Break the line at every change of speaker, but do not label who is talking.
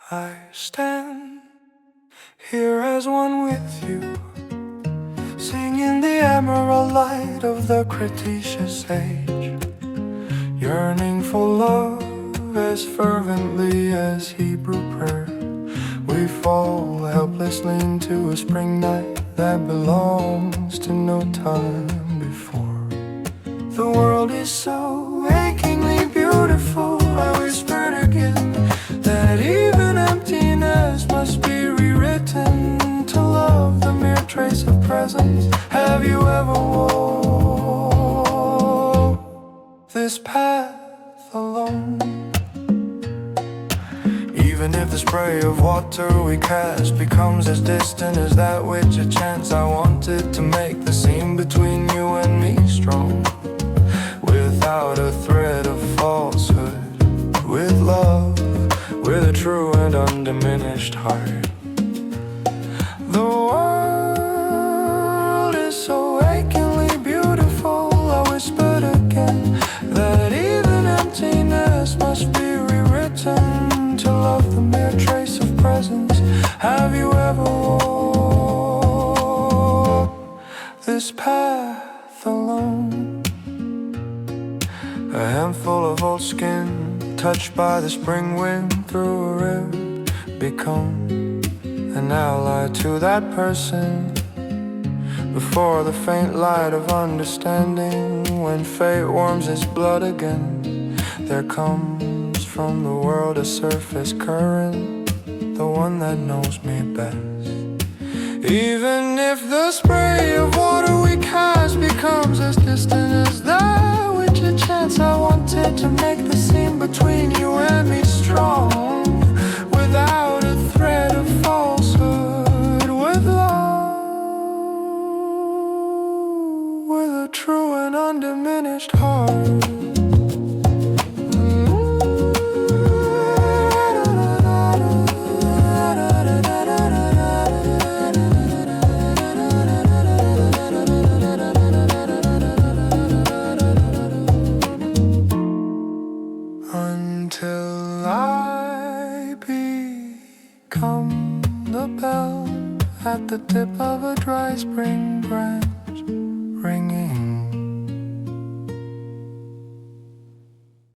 I stand here as one with you, singing the emerald light of the Cretaceous age, yearning for love as fervently as Hebrew prayer. We fall helplessly into a spring night that belongs to no time before. The world is so achingly beautiful, I whispered again, that even emptiness must be rewritten to love the mere trace of presence. Have you ever walked this path alone? Even if the spray of water we cast becomes as distant as that which a chance, I wanted to make the seam between you and me strong, without a thread of falsehood, with love, with a true and undiminished heart. The world is so achingly beautiful, I whispered again, that even emptiness must be rewritten to love the mere trace of presence. Have you ever walked this path alone? A handful of old skin, touched by the spring wind through a rib, become an ally to that person before the faint light of understanding. When fate warms its blood again, there comes from the world a surface current, the one that knows me best. Even if the spray of water we cast becomes as distant as that which a chance, I wanted to make the seam between you and me strong, without a thread of falsehood, with love, with a true and undiminished heart. Until I become the bell at the tip of a dry spring branch, ringing